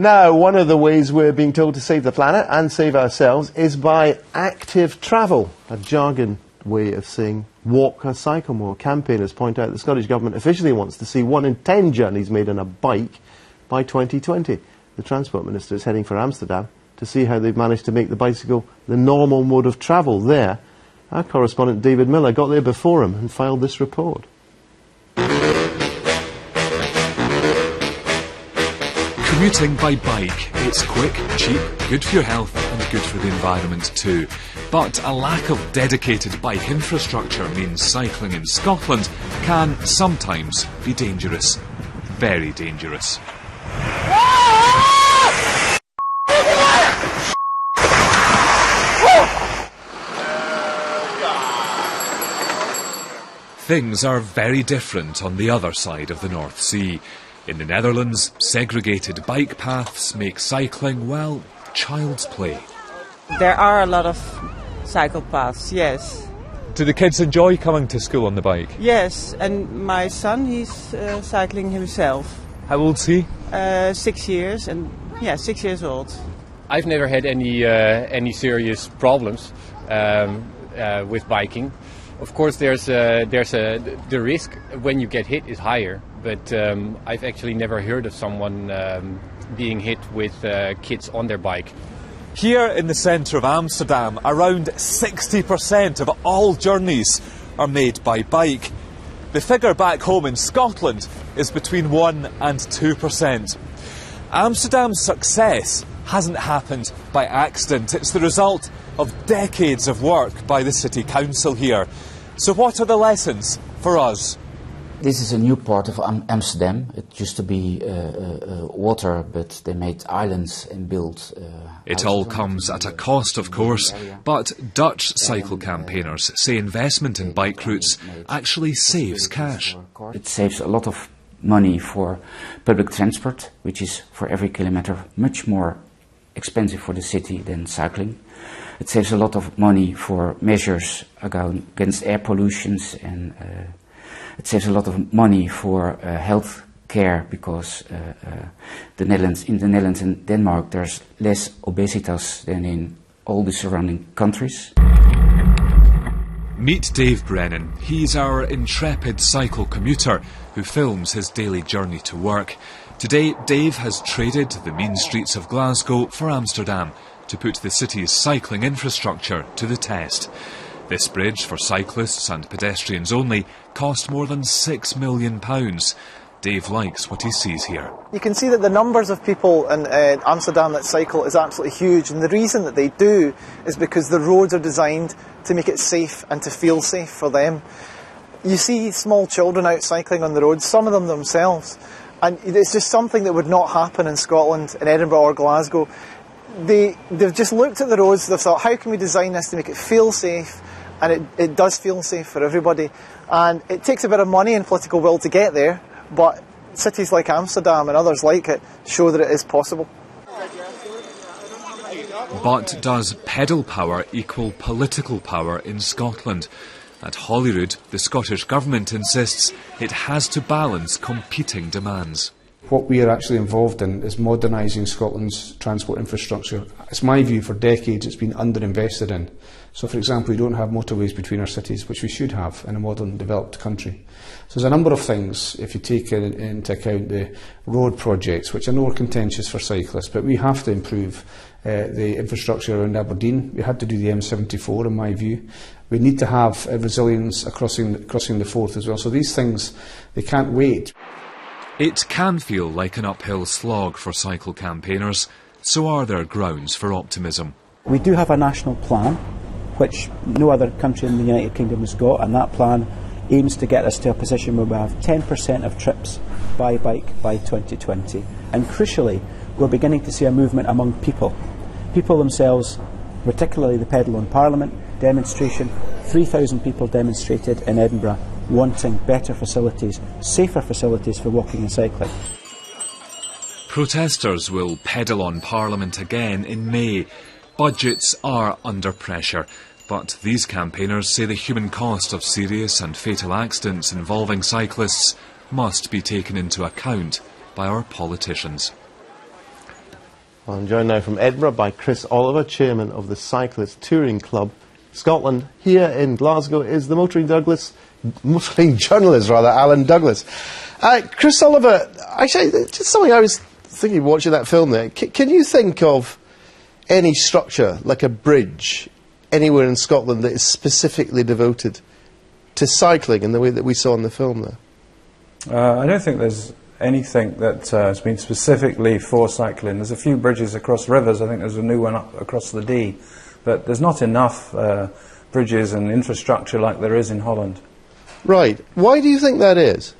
Now, one of the ways we're being told to save the planet and save ourselves is by active travel, a jargon way of saying walk or cycle more. Campaigners point out the Scottish Government officially wants to see 1 in 10 journeys made on a bike by 2020. The Transport Minister is heading for Amsterdam to see how they've managed to make the bicycle the normal mode of travel there. Our correspondent David Miller got there before him and filed this report. Commuting by bike. It's quick, cheap, good for your health and good for the environment too. But a lack of dedicated bike infrastructure means cycling in Scotland can sometimes be dangerous. Very dangerous. Things are very different on the other side of the North Sea. In the Netherlands, segregated bike paths make cycling, well, child's play. There are a lot of cycle paths, yes. Do the kids enjoy coming to school on the bike? Yes, and my son, he's cycling himself. How old's he? 6 years, and yeah, 6 years old. I've never had any serious problems with biking. Of course, the risk when you get hit is higher, but I've actually never heard of someone being hit with kids on their bike. Here in the centre of Amsterdam, around 60% of all journeys are made by bike. The figure back home in Scotland is between 1 and 2%. Amsterdam's success hasn't happened by accident. It's the result of decades of work by the City Council here. So what are the lessons for us? This is a new part of Amsterdam. It used to be water, but they made islands and built It all comes at a cost, of course, but Dutch cycle campaigners say investment in bike routes actually saves cash. It saves a lot of money for public transport, which is for every kilometre much more expensive for the city than cycling. It saves a lot of money for measures against air pollutions, and it saves a lot of money for health care, because in the Netherlands and Denmark there's less obesitas than in all the surrounding countries. Meet Dave Brennan. He's our intrepid cycle commuter who films his daily journey to work. Today, Dave has traded the mean streets of Glasgow for Amsterdam to put the city's cycling infrastructure to the test. This bridge, for cyclists and pedestrians only, cost more than £6 million. Dave likes what he sees here. You can see that the numbers of people in Amsterdam that cycle is absolutely huge, and the reason that they do is because the roads are designed to make it safe and to feel safe for them. You see small children out cycling on the roads, some of them themselves, and it's just something that would not happen in Scotland, in Edinburgh or Glasgow. They've just looked at the roads, they've thought, how can we design this to make it feel safe? And it does feel safe for everybody. And it takes a bit of money and political will to get there, but cities like Amsterdam and others like it show that it is possible. But does pedal power equal political power in Scotland? At Holyrood, the Scottish Government insists it has to balance competing demands. What we are actually involved in is modernising Scotland's transport infrastructure. It's my view, for decades it's been underinvested in. So, for example, we don't have motorways between our cities, which we should have in a modern, developed country. So there's a number of things, if you take into account the road projects, which I know are contentious for cyclists, but we have to improve the infrastructure around Aberdeen. We had to do the M74, in my view. We need to have resilience crossing the Forth as well. So these things, they can't wait. It can feel like an uphill slog for cycle campaigners, so are there grounds for optimism? We do have a national plan, which no other country in the United Kingdom has got, and that plan aims to get us to a position where we have 10% of trips by bike by 2020. And crucially, we're beginning to see a movement among people. People themselves, particularly the Pedal on Parliament demonstration. 3,000 people demonstrated in Edinburgh wanting better facilities, safer facilities for walking and cycling. Protesters will pedal on Parliament again in May. Budgets are under pressure, but these campaigners say the human cost of serious and fatal accidents involving cyclists must be taken into account by our politicians. Well, I'm joined now from Edinburgh by Chris Oliver, chairman of the Cyclist Touring Club Scotland. Here in Glasgow is the motoring journalist, Alan Douglas. Chris Oliver, actually, just something I was thinking watching that film there. Can you think of any structure, like a bridge, anywhere in Scotland that is specifically devoted to cycling in the way that we saw in the film there? I don't think there's anything that has been specifically for cycling. There's a few bridges across rivers. I think there's a new one up across the Dee. But there's not enough bridges and infrastructure like there is in Holland. Right. Why do you think that is?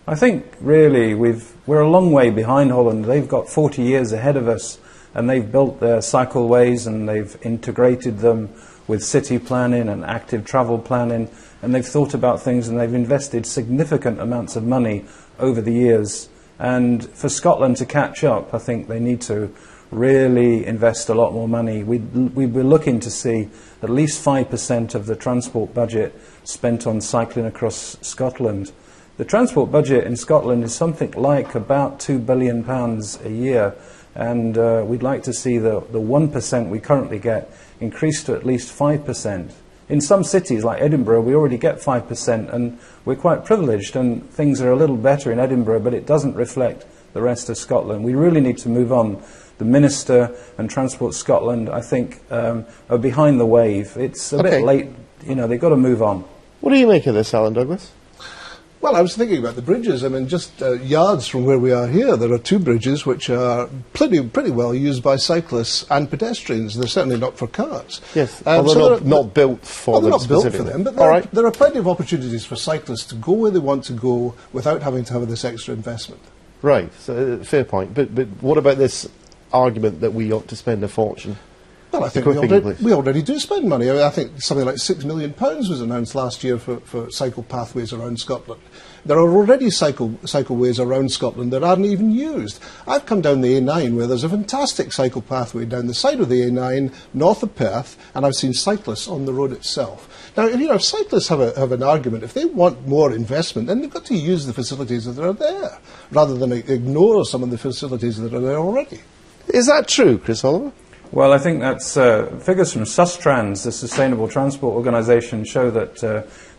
I think really we're a long way behind Holland. They've got 40 years ahead of us, and they've built their cycleways and they've integrated them with city planning and active travel planning, and they've thought about things and they've invested significant amounts of money over the years. And for Scotland to catch up, I think they need to really invest a lot more money. We're looking to see at least 5% of the transport budget spent on cycling across Scotland. The transport budget in Scotland is something like about £2 billion a year, and we'd like to see the 1% we currently get increased to at least 5%. In some cities like Edinburgh, we already get 5%, and we're quite privileged, and things are a little better in Edinburgh, but it doesn't reflect the rest of Scotland. We really need to move on. The Minister and Transport Scotland, I think, are behind the wave. It's a bit late, they've got to move on. What do you make of this, Alan Douglas? Well, I was thinking about the bridges. I mean, just yards from where we are here, there are two bridges which are pretty well used by cyclists and pedestrians. They're certainly not for cars. Yes, although so not built for them specifically. They're not built for them, but there are plenty of opportunities for cyclists to go where they want to go without having to have this extra investment. Right, so fair point. But what about this argument that we ought to spend a fortune? Well, I think we already do spend money. I think something like £6 million was announced last year for cycle pathways around Scotland. There are already cycleways around Scotland that aren't even used. I've come down the A9 where there's a fantastic cycle pathway down the side of the A9 north of Perth, and I've seen cyclists on the road itself. Now, if cyclists have an argument, if they want more investment, then they've got to use the facilities that are there, rather than ignore some of the facilities that are there already. Is that true, Chris Oliver? Well, I think that's figures from Sustrans, the Sustainable Transport Organisation, show that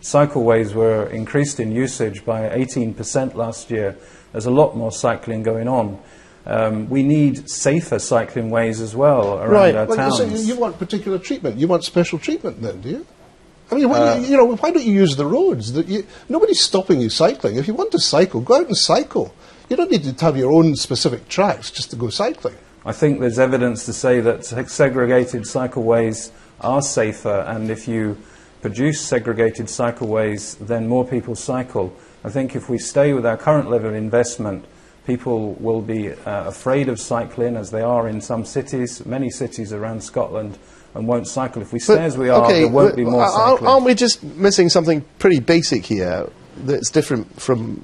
cycleways were increased in usage by 18% last year. There's a lot more cycling going on. We need safer cycling ways as well around our towns. So you want particular treatment? You want special treatment then, do you? I mean, why don't you use the roads? Nobody's stopping you cycling. If you want to cycle, go out and cycle. You don't need to have your own specific tracks just to go cycling. I think there's evidence to say that segregated cycleways are safer, and if you produce segregated cycleways, then more people cycle. I think if we stay with our current level of investment, people will be afraid of cycling, as they are in some cities, many cities around Scotland, and won't cycle. If we stay as we are, there won't be more cycling. Aren't we just missing something pretty basic here that's different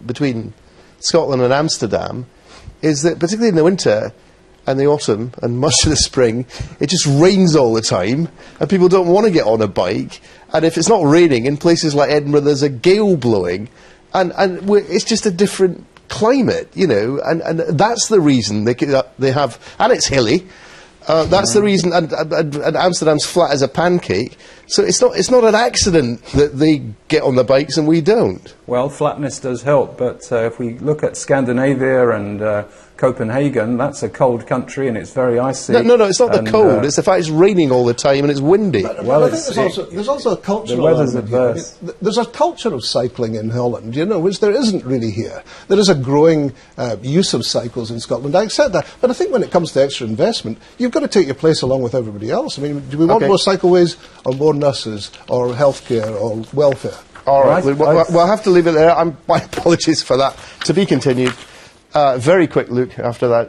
between Scotland and Amsterdam, is that particularly in the winter and the autumn and much of the spring, it just rains all the time, and people don't want to get on a bike. And if it's not raining, in places like Edinburgh, there's a gale blowing, and it's just a different climate, and that's the reason they have, and it's hilly. That's the reason, and Amsterdam's flat as a pancake. So it's not an accident that they get on the bikes and we don't. Well, flatness does help, but if we look at Scandinavia and Copenhagen, that's a cold country and it's very icy. No, it's not the cold. It's the fact it's raining all the time and it's windy. Well, I think there's also a cultural. The weather's adverse. There's a culture of cycling in Holland, which there isn't really here. There is a growing use of cycles in Scotland. I accept that, but I think when it comes to extra investment, you've got to take your place along with everybody else. I mean, do we want more cycleways or more nurses or healthcare or welfare? All right, we'll have to leave it there. My apologies for that. To be continued. Very quick look after that.